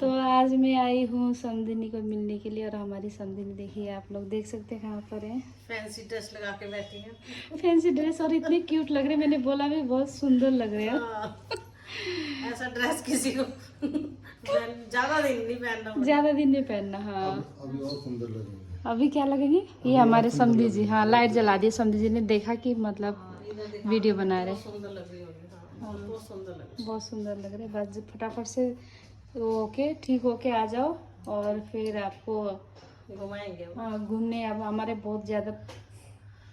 तो आज मैं आई हूँ समधिनी को मिलने के लिए और हमारी समधिनी देखिए, आप लोग देख सकते हैं कहाँ पर है। फैंसी ड्रेस लगा के बैठी है। फैंसी ड्रेस और इतने क्यूट लग रहे हैं, मैंने बोला भी बहुत सुंदर लग रहे हैं। हाँ, ऐसा ड्रेस किसी को ज्यादा दिन नहीं पहनना पड़ेगा। ज्यादा दिन नहीं पहनना। हाँ अभी और सुंदर लगेंगे। अभी क्या लगेंगे ये हमारे समधी जी। हाँ लाइट जला दी, समधी जी ने देखा कि मतलब हाँ, इधर देखा, वीडियो बना रहे। बहुत सुंदर लग रही होगी। हाँ, बहुत सुंदर लग रही बहुत सुंदर लग रहे। बस फटाफट से ओके ठीक होके आ जाओ और फिर आपको है। घुमाएंगे अब। हाँ घूमने। अब हमारे बहुत ज़्यादा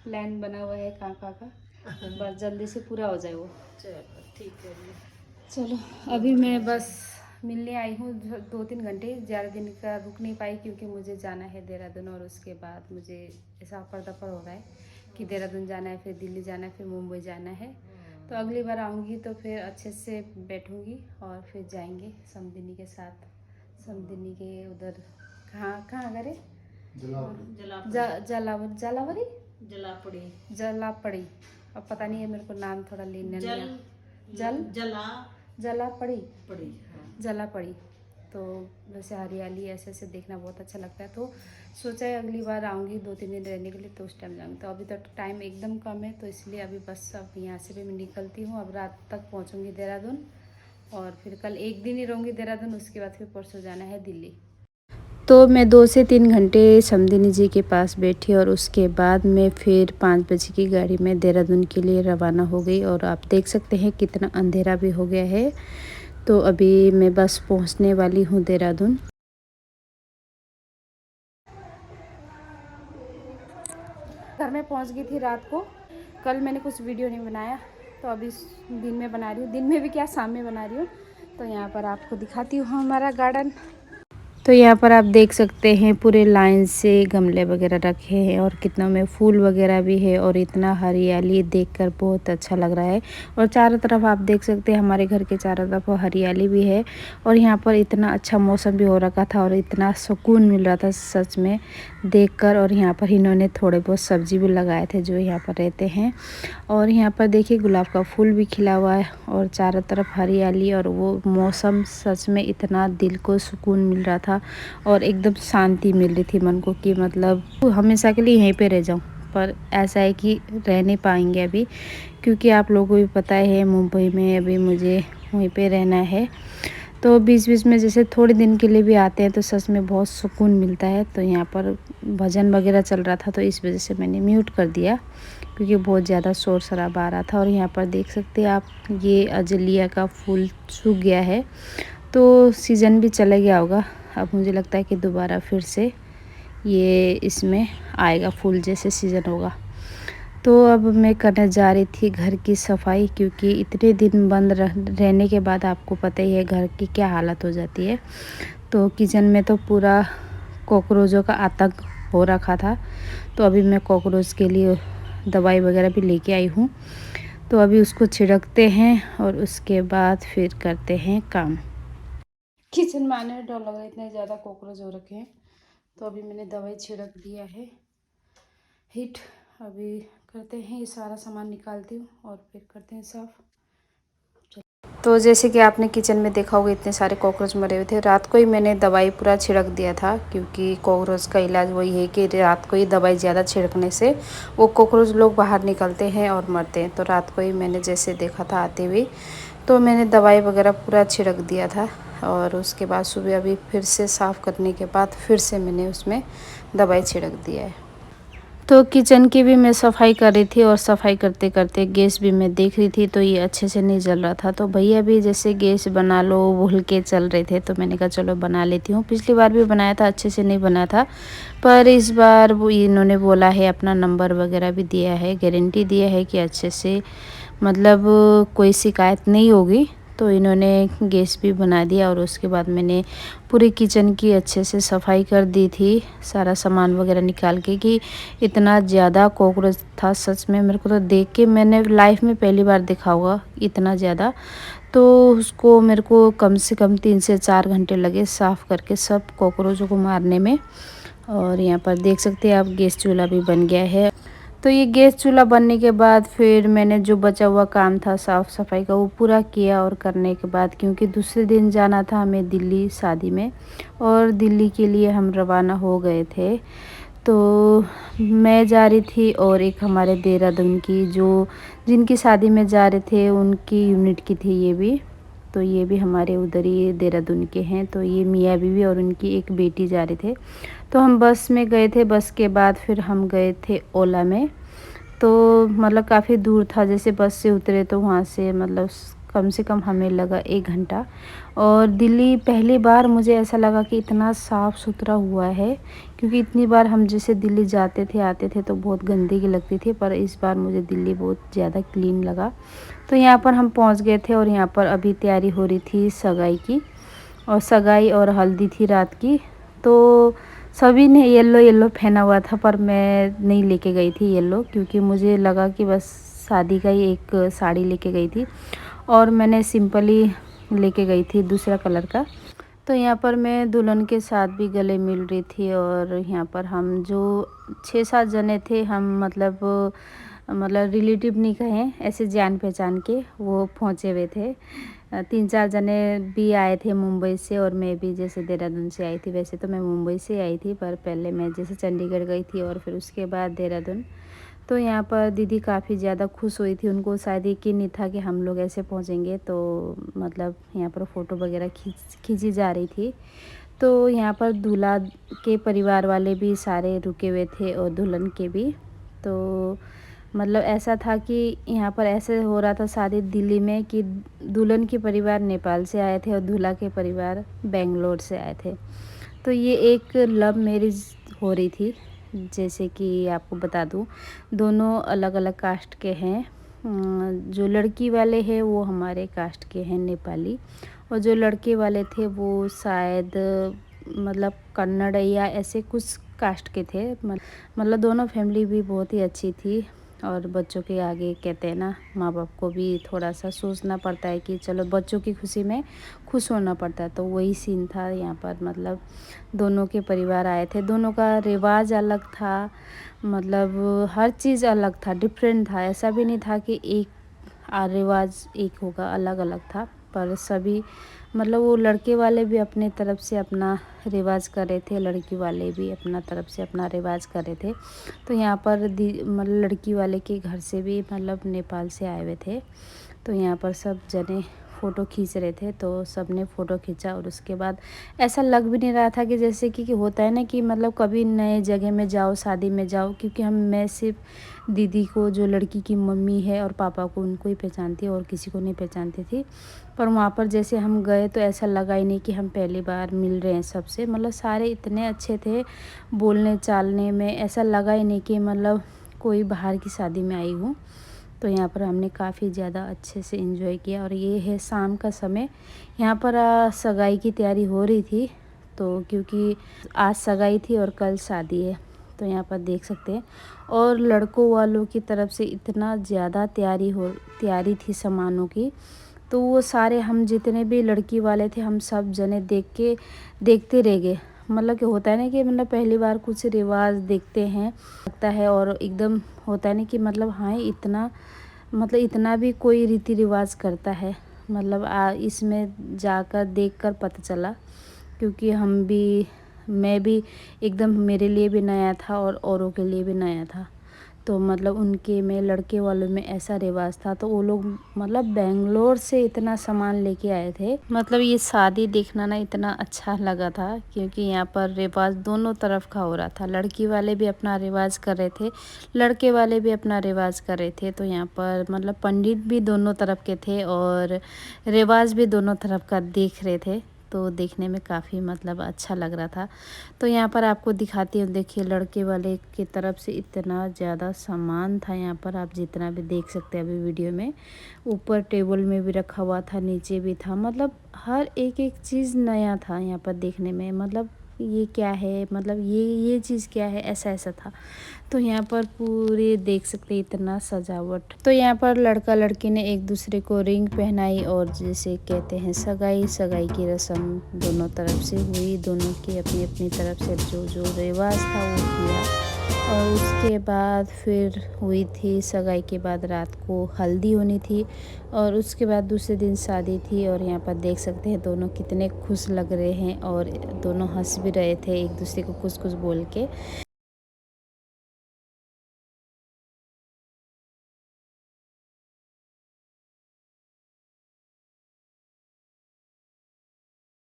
प्लान बना हुआ है कहाँ का, बस जल्दी से पूरा हो जाए वो। चलो ठीक है जी। चलो अभी मैं बस मिलने आई हूँ 2-3 घंटे, ज़्यादा दिन का रुक नहीं पाई क्योंकि मुझे जाना है देहरादून और उसके बाद मुझे ऐसा अपर दपर हो रहा है कि देहरादून जाना है, फिर दिल्ली जाना है, फिर मुंबई जाना है। तो अगली बार आऊँगी तो फिर अच्छे से बैठूँगी और फिर जाएंगे समधिनी के साथ। समधिनी के उधर कहाँ कहाँ घर है? जलावरी जलापड़ी जलापड़ी। अब पता नहीं है, मेरे को नाम थोड़ा लेने नहीं आता। जलापड़ी पड़ी। हाँ। जलापड़ी। तो वैसे हरियाली ऐसे ऐसे देखना बहुत अच्छा लगता है। तो सोचा है अगली बार आऊँगी 2-3 दिन रहने के लिए तो उस टाइम जाऊँगी। तो अभी तो टाइम एकदम कम है तो इसलिए अभी बस अब यहाँ से भी मैं निकलती हूँ। अब रात तक पहुँचूँगी देहरादून और फिर कल एक दिन ही रहूँगी देहरादून, उसके बाद फिर परसों जाना है दिल्ली। तो मैं 2 से 3 घंटे समधिनी जी के पास बैठी और उसके बाद मैं फिर 5 बजे की गाड़ी में देहरादून के लिए रवाना हो गई। और आप देख सकते हैं कितना अंधेरा भी हो गया है। तो अभी मैं बस पहुंचने वाली हूं देहरादून। घर में पहुंच गई थी रात को। कल मैंने कुछ वीडियो नहीं बनाया तो अभी दिन में बना रही हूँ। दिन में भी क्या, शाम में बना रही हूँ। तो यहाँ पर आपको दिखाती हूँ हमारा गार्डन। तो यहाँ पर आप देख सकते हैं पूरे लाइन से गमले वगैरह रखे हैं और कितना में फूल वगैरह भी है और इतना हरियाली देखकर बहुत अच्छा लग रहा है। और चारों तरफ आप देख सकते हैं हमारे घर के चारों तरफ हरियाली भी है और यहाँ पर इतना अच्छा मौसम भी हो रखा था और इतना सुकून मिल रहा था सच में देखकर। और यहाँ पर इन्होंने थोड़े बहुत सब्जी भी लगाए थे जो यहाँ पर रहते हैं। और यहाँ पर देखिए गुलाब का फूल भी खिला हुआ है और चारों तरफ हरियाली और वो मौसम सच में इतना दिल को सुकून मिल रहा था और एकदम शांति मिल रही थी मन को कि मतलब हमेशा के लिए यहीं पे रह जाऊं। पर ऐसा है कि रह नहीं पाएंगे अभी क्योंकि आप लोगों को भी पता है मुंबई में अभी मुझे वहीं पे रहना है। तो बीच बीच में जैसे थोड़े दिन के लिए भी आते हैं तो सच में बहुत सुकून मिलता है। तो यहाँ पर भजन वगैरह चल रहा था तो इस वजह से मैंने म्यूट कर दिया क्योंकि बहुत ज़्यादा शोर शराबा आ रहा था। और यहाँ पर देख सकते हैं आप ये अजलिया का फूल सूख गया है तो सीज़न भी चला गया होगा। अब मुझे लगता है कि दोबारा फिर से ये इसमें आएगा फूल जैसे सीज़न होगा। तो अब मैं करने जा रही थी घर की सफाई क्योंकि इतने दिन बंद रहने के बाद आपको पता ही है घर की क्या हालत हो जाती है। तो किचन में तो पूरा कॉकरोचों का आतंक हो रखा था। तो अभी मैं कॉकरोच के लिए दवाई वगैरह भी लेके आई हूँ। तो अभी उसको छिड़कते हैं और उसके बाद फिर करते हैं काम। किचन में आने में डर लग रहा है, इतने ज़्यादा कॉकरोच हो रखे हैं। तो अभी मैंने दवाई छिड़क दिया है हिट। अभी करते हैं, ये सारा सामान निकालती हूँ और फिर करते हैं साफ़। तो जैसे कि आपने किचन में देखा होगा इतने सारे कॉकरोच मरे हुए थे। रात को ही मैंने दवाई पूरा छिड़क दिया था क्योंकि कॉकरोच का इलाज वही है कि रात को ही दवाई ज़्यादा छिड़कने से वो कॉकरोच लोग बाहर निकलते हैं और मरते हैं। तो रात को ही मैंने जैसे देखा था आते हुए तो मैंने दवाई वगैरह पूरा छिड़क दिया था। और उसके बाद सुबह अभी फिर से साफ़ करने के बाद फिर से मैंने उसमें दवाई छिड़क दिया है। तो किचन की भी मैं सफाई कर रही थी और सफाई करते करते गैस भी मैं देख रही थी तो ये अच्छे से नहीं जल रहा था। तो भैया भी जैसे गैस बना लो बोल के चल रहे थे तो मैंने कहा चलो बना लेती हूँ। पिछली बार भी बनाया था, अच्छे से नहीं बना था, पर इस बार वो इन्होंने बोला है, अपना नंबर वगैरह भी दिया है, गारंटी दिया है कि अच्छे से मतलब कोई शिकायत नहीं होगी। तो इन्होंने गैस भी बना दिया और उसके बाद मैंने पूरी किचन की अच्छे से सफाई कर दी थी, सारा सामान वगैरह निकाल के कि इतना ज़्यादा कॉकरोच था सच में। मेरे को तो देख के मैंने लाइफ में पहली बार देखा होगा इतना ज़्यादा। तो उसको मेरे को कम से कम 3 से 4 घंटे लगे साफ़ करके सब कॉकरोचों को मारने में। और यहाँ पर देख सकते हैं आप गैस चूल्हा भी बन गया है। तो ये गैस चूल्हा बनने के बाद फिर मैंने जो बचा हुआ काम था साफ़ सफाई का वो पूरा किया। और करने के बाद क्योंकि दूसरे दिन जाना था हमें दिल्ली शादी में, और दिल्ली के लिए हम रवाना हो गए थे। तो मैं जा रही थी और एक हमारे देहरादून की जो जिनकी शादी में जा रहे थे उनकी यूनिट की थी ये भी। तो ये भी हमारे उधर ही देहरादून के हैं। तो ये मियाँ बीवी और उनकी एक बेटी जा रहे थे। तो हम बस में गए थे। बस के बाद फिर हम गए थे ओला में। तो मतलब काफ़ी दूर था, जैसे बस से उतरे तो वहाँ से मतलब कम से कम हमें लगा 1 घंटा। और दिल्ली पहली बार मुझे ऐसा लगा कि इतना साफ़ सुथरा हुआ है, क्योंकि इतनी बार हम जैसे दिल्ली जाते थे आते थे तो बहुत गंदगी लगती थी, पर इस बार मुझे दिल्ली बहुत ज़्यादा क्लीन लगा। तो यहाँ पर हम पहुँच गए थे और यहाँ पर अभी तैयारी हो रही थी सगाई की, और सगाई और हल्दी थी रात की। तो सभी ने येलो येलो पहना हुआ था, पर मैं नहीं लेके गई थी येलो, क्योंकि मुझे लगा कि बस शादी का ही एक साड़ी लेके गई थी और मैंने सिंपली लेके गई थी दूसरा कलर का। तो यहाँ पर मैं दुल्हन के साथ भी गले मिल रही थी। और यहाँ पर हम जो 6-7 जने थे, हम मतलब रिलेटिव नहीं कहें, ऐसे जान पहचान के वो पहुँचे हुए थे। 3-4 जने भी आए थे मुंबई से, और मैं भी जैसे देहरादून से आई थी। वैसे तो मैं मुंबई से आई थी, पर पहले मैं जैसे चंडीगढ़ गई थी और फिर उसके बाद देहरादून। तो यहाँ पर दीदी काफ़ी ज़्यादा खुश हुई थी, उनको शायद यकीन नहीं था कि हम लोग ऐसे पहुँचेंगे। तो मतलब यहाँ पर फ़ोटो वगैरह खींची जा रही थी। तो यहाँ पर दूल्हा के परिवार वाले भी सारे रुके हुए थे और दुल्हन के भी। तो मतलब ऐसा था कि यहाँ पर ऐसे हो रहा था शादी दिल्ली में कि दुल्हन के परिवार नेपाल से आए थे और दूल्हा के परिवार बेंगलोर से आए थे। तो ये एक लव मैरिज हो रही थी। जैसे कि आपको बता दूँ, दोनों अलग अलग कास्ट के हैं। जो लड़की वाले हैं वो हमारे कास्ट के हैं, नेपाली, और जो लड़के वाले थे वो शायद मतलब कन्नड़ या ऐसे कुछ कास्ट के थे। मतलब दोनों फैमिली भी बहुत ही अच्छी थी। और बच्चों के आगे कहते हैं ना, माँ बाप को भी थोड़ा सा सोचना पड़ता है कि चलो बच्चों की खुशी में खुश होना पड़ता है। तो वही सीन था यहाँ पर। मतलब दोनों के परिवार आए थे, दोनों का रिवाज अलग था, मतलब हर चीज़ अलग था, डिफरेंट था। ऐसा भी नहीं था कि एक रिवाज एक होगा, अलग अलग था। पर सभी मतलब वो लड़के वाले भी अपने तरफ से अपना रिवाज कर रहे थे, लड़की वाले भी अपना तरफ से अपना रिवाज कर रहे थे। तो यहाँ पर मतलब लड़की वाले के घर से भी मतलब नेपाल से आए हुए थे। तो यहाँ पर सब जने फ़ोटो खींच रहे थे, तो सब ने फ़ोटो खींचा। और उसके बाद ऐसा लग भी नहीं रहा था कि जैसे कि होता है ना कि मतलब कभी नए जगह में जाओ, शादी में जाओ, क्योंकि मैं सिर्फ दीदी को, जो लड़की की मम्मी है, और पापा को, उनको ही पहचानती और किसी को नहीं पहचानती थी। पर वहाँ पर जैसे हम गए तो ऐसा लगा ही नहीं कि हम पहली बार मिल रहे हैं सबसे। मतलब सारे इतने अच्छे थे बोलने चालने में, ऐसा लगा ही नहीं कि मतलब कोई बाहर की शादी में आई हूँ। तो यहाँ पर हमने काफ़ी ज़्यादा अच्छे से एंजॉय किया। और ये है शाम का समय। यहाँ पर सगाई की तैयारी हो रही थी। तो क्योंकि आज सगाई थी और कल शादी है, तो यहाँ पर देख सकते हैं। और लड़कों वालों की तरफ से इतना ज़्यादा तैयारी थी सामानों की। तो वो सारे हम जितने भी लड़की वाले थे, हम सब जने देखते रह गए। मतलब कि होता है ना कि मतलब पहली बार कुछ रिवाज देखते हैं, लगता है, और एकदम होता है ना कि मतलब हाँ इतना भी कोई रीति रिवाज करता है। मतलब इसमें जाकर देखकर पता चला, क्योंकि मैं भी एकदम मेरे लिए भी नया था और औरों के लिए भी नया था। तो मतलब उनके में लड़के वालों में ऐसा रिवाज था। तो वो लोग मतलब बेंगलोर से इतना सामान लेके आए थे। मतलब ये शादी देखना ना इतना अच्छा लगा था, क्योंकि यहाँ पर रिवाज दोनों तरफ का हो रहा था। लड़की वाले भी अपना रिवाज कर रहे थे, लड़के वाले भी अपना रिवाज कर रहे थे। तो यहाँ पर मतलब पंडित भी दोनों तरफ के थे और रिवाज भी दोनों तरफ का देख रहे थे। तो देखने में काफ़ी मतलब अच्छा लग रहा था। तो यहाँ पर आपको दिखाती हूँ, देखिए लड़के वाले की तरफ से इतना ज़्यादा सामान था। यहाँ पर आप जितना भी देख सकते हैं अभी वीडियो में, ऊपर टेबल में भी रखा हुआ था, नीचे भी था। मतलब हर एक चीज़ नया था यहाँ पर देखने में। मतलब ये क्या है, मतलब ये चीज़ क्या है, ऐसा था। तो यहाँ पर पूरे देख सकते हैं इतना सजावट। तो यहाँ पर लड़का लड़की ने एक दूसरे को रिंग पहनाई, और जैसे कहते हैं सगाई की रस्म दोनों तरफ से हुई। दोनों की अपनी अपनी तरफ से जो रिवाज था वो किया। और उसके बाद फिर हुई थी सगाई के बाद रात को हल्दी होनी थी और उसके बाद दूसरे दिन शादी थी। और यहाँ पर देख सकते हैं दोनों कितने खुश लग रहे हैं और दोनों हंस भी रहे थे एक दूसरे को कुछ कुछ बोल के।